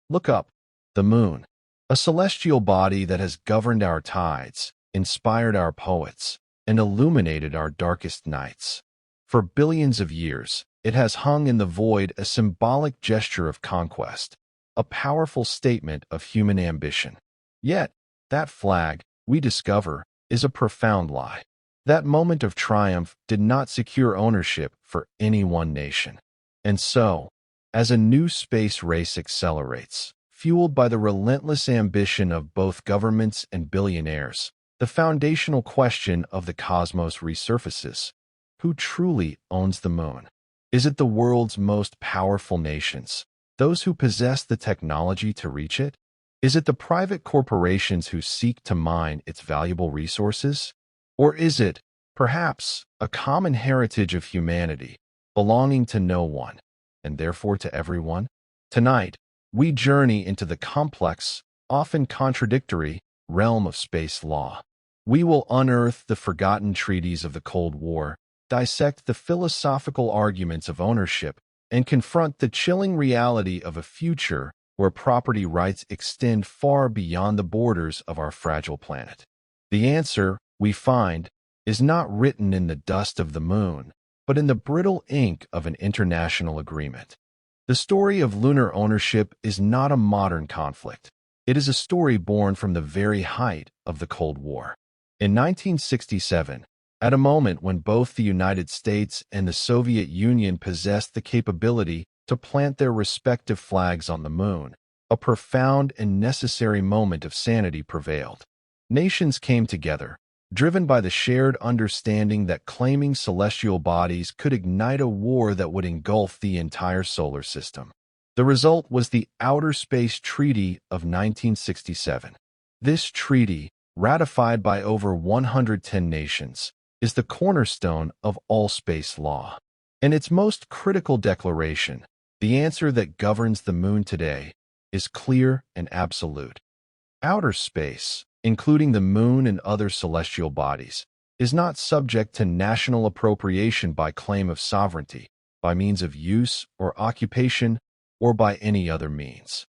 Look up. The moon. A celestial body that has governed our tides, inspired our poets, and illuminated our darkest nights. For billions of years, it has hung in the void, a symbolic gesture of conquest, a powerful statement of human ambition. Yet, that flag, we discover, is a profound lie. That moment of triumph did not secure ownership for any one nation. And so, as a new space race accelerates, fueled by the relentless ambition of both governments and billionaires, the foundational question of the cosmos resurfaces. Who truly owns the moon? Is it the world's most powerful nations, those who possess the technology to reach it? Is it the private corporations who seek to mine its valuable resources? Or is it, perhaps, a common heritage of humanity, belonging to no one, and therefore to everyone? Tonight, we journey into the complex, often contradictory, realm of space law. We will unearth the forgotten treaties of the Cold War, dissect the philosophical arguments of ownership, and confront the chilling reality of a future where property rights extend far beyond the borders of our fragile planet. The answer, we find, is not written in the dust of the moon, but in the brittle ink of an international agreement. The story of lunar ownership is not a modern conflict. It is a story born from the very height of the Cold War. In 1967, at a moment when both the United States and the Soviet Union possessed the capability to plant their respective flags on the moon, a profound and necessary moment of sanity prevailed. Nations came together, driven by the shared understanding that claiming celestial bodies could ignite a war that would engulf the entire solar system. The result was the Outer Space Treaty of 1967. This treaty, ratified by over 110 nations, is the cornerstone of all space law. In its most critical declaration, the answer that governs the moon today is clear and absolute. Outer space, including the moon and other celestial bodies, is not subject to national appropriation by claim of sovereignty, by means of use or occupation, or by any other means.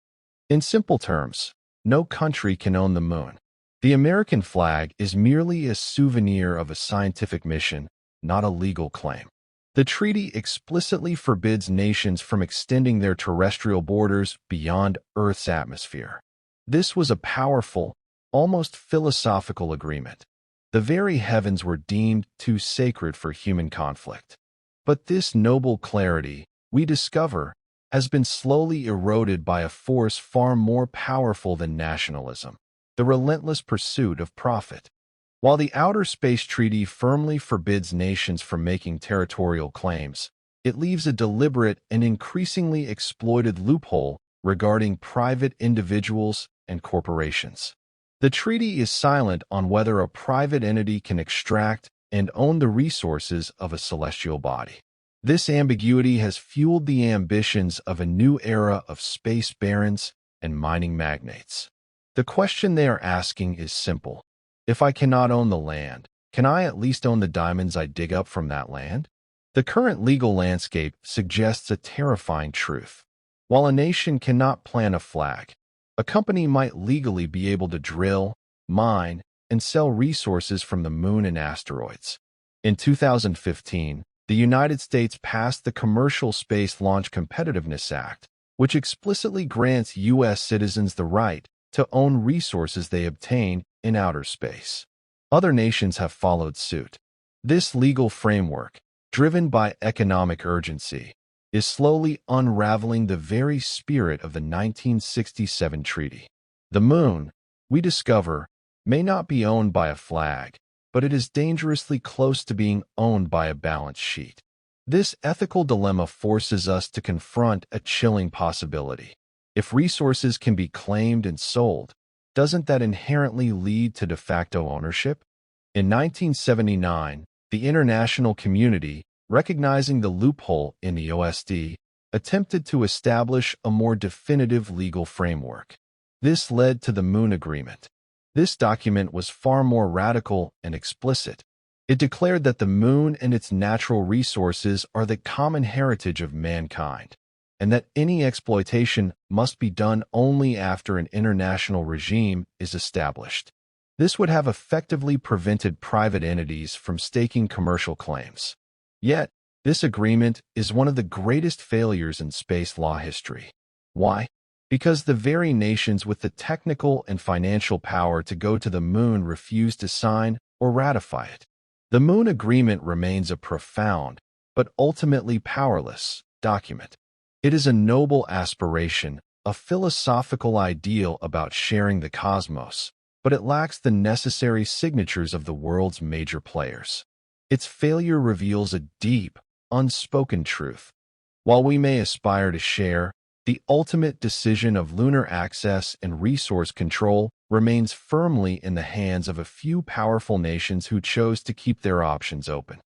In simple terms, no country can own the moon. The American flag is merely a souvenir of a scientific mission, not a legal claim. The treaty explicitly forbids nations from extending their terrestrial borders beyond Earth's atmosphere. This was a powerful, almost philosophical agreement. The very heavens were deemed too sacred for human conflict. But this noble clarity, we discover, has been slowly eroded by a force far more powerful than nationalism: the relentless pursuit of profit. While the Outer Space Treaty firmly forbids nations from making territorial claims, it leaves a deliberate and increasingly exploited loophole regarding private individuals and corporations. The treaty is silent on whether a private entity can extract and own the resources of a celestial body. This ambiguity has fueled the ambitions of a new era of space barons and mining magnates. The question they are asking is simple. If I cannot own the land, can I at least own the diamonds I dig up from that land? The current legal landscape suggests a terrifying truth. While a nation cannot plant a flag, a company might legally be able to drill, mine, and sell resources from the moon and asteroids. In 2015, the United States passed the Commercial Space Launch Competitiveness Act, which explicitly grants U.S. citizens the right to own resources they obtain in outer space. Other nations have followed suit. This legal framework, driven by economic urgency, is slowly unraveling the very spirit of the 1967 treaty. The moon, we discover, may not be owned by a flag, but it is dangerously close to being owned by a balance sheet. This ethical dilemma forces us to confront a chilling possibility. If resources can be claimed and sold, doesn't that inherently lead to de facto ownership? In 1979, the international community, recognizing the loophole in the OSD, attempted to establish a more definitive legal framework. This led to the Moon Agreement. This document was far more radical and explicit. It declared that the moon and its natural resources are the common heritage of mankind. and that any exploitation must be done only after an international regime is established. This would have effectively prevented private entities from staking commercial claims. Yet, this agreement is one of the greatest failures in space law history. Why? Because the very nations with the technical and financial power to go to the moon refuse to sign or ratify it. The Moon Agreement remains a profound, but ultimately powerless, document. It is a noble aspiration, a philosophical ideal about sharing the cosmos, but it lacks the necessary signatures of the world's major players. Its failure reveals a deep, unspoken truth. While we may aspire to share, the ultimate decision of lunar access and resource control remains firmly in the hands of a few powerful nations who chose to keep their options open.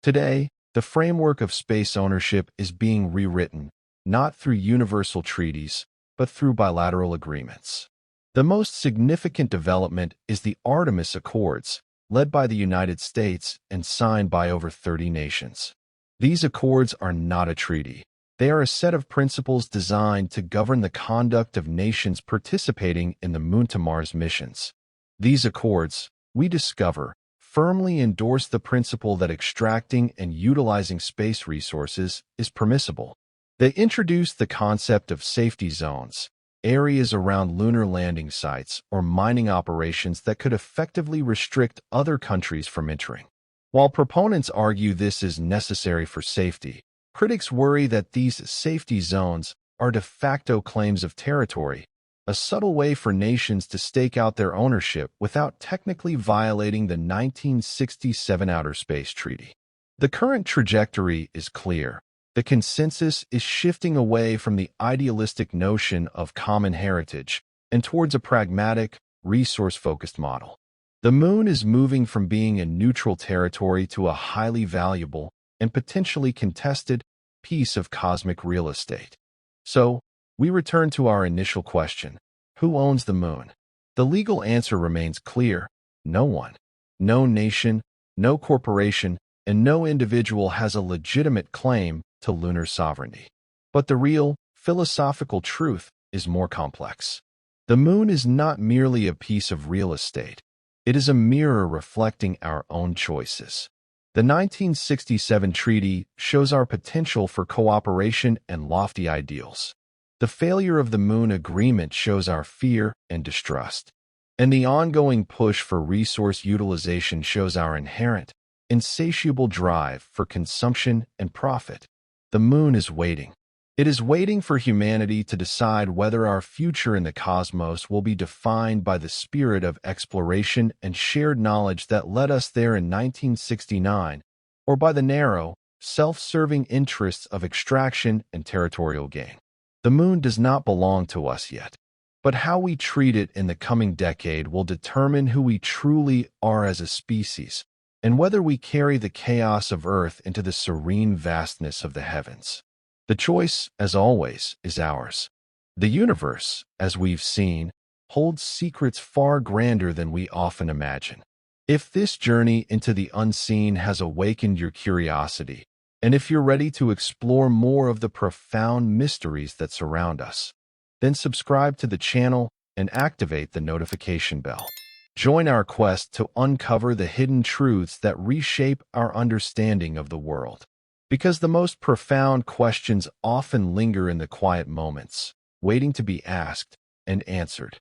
Today, the framework of space ownership is being rewritten, not through universal treaties, but through bilateral agreements. The most significant development is the Artemis Accords, led by the United States and signed by over 30 nations. These accords are not a treaty. They are a set of principles designed to govern the conduct of nations participating in the Moon-to-Mars missions. These accords, we discover, firmly endorse the principle that extracting and utilizing space resources is permissible. They introduce the concept of safety zones, areas around lunar landing sites or mining operations that could effectively restrict other countries from entering. While proponents argue this is necessary for safety, critics worry that these safety zones are de facto claims of territory, a subtle way for nations to stake out their ownership without technically violating the 1967 Outer Space Treaty. The current trajectory is clear. The consensus is shifting away from the idealistic notion of common heritage and towards a pragmatic, resource-focused model. The moon is moving from being a neutral territory to a highly valuable and potentially contested piece of cosmic real estate. So, we return to our initial question: who owns the moon? The legal answer remains clear: no one. No nation, no corporation, and no individual has a legitimate claim to lunar sovereignty. But the real, philosophical truth is more complex. The moon is not merely a piece of real estate. It is a mirror reflecting our own choices. The 1967 treaty shows our potential for cooperation and lofty ideals. The failure of the Moon Agreement shows our fear and distrust. And the ongoing push for resource utilization shows our inherent, insatiable drive for consumption and profit. The moon is waiting. It is waiting for humanity to decide whether our future in the cosmos will be defined by the spirit of exploration and shared knowledge that led us there in 1969, or by the narrow, self-serving interests of extraction and territorial gain. The moon does not belong to us yet, but how we treat it in the coming decade will determine who we truly are as a species, and whether we carry the chaos of Earth into the serene vastness of the heavens. The choice, as always, is ours. The universe, as we've seen, holds secrets far grander than we often imagine. If this journey into the unseen has awakened your curiosity, and if you're ready to explore more of the profound mysteries that surround us, then subscribe to the channel and activate the notification bell. Join our quest to uncover the hidden truths that reshape our understanding of the world. Because the most profound questions often linger in the quiet moments, waiting to be asked and answered.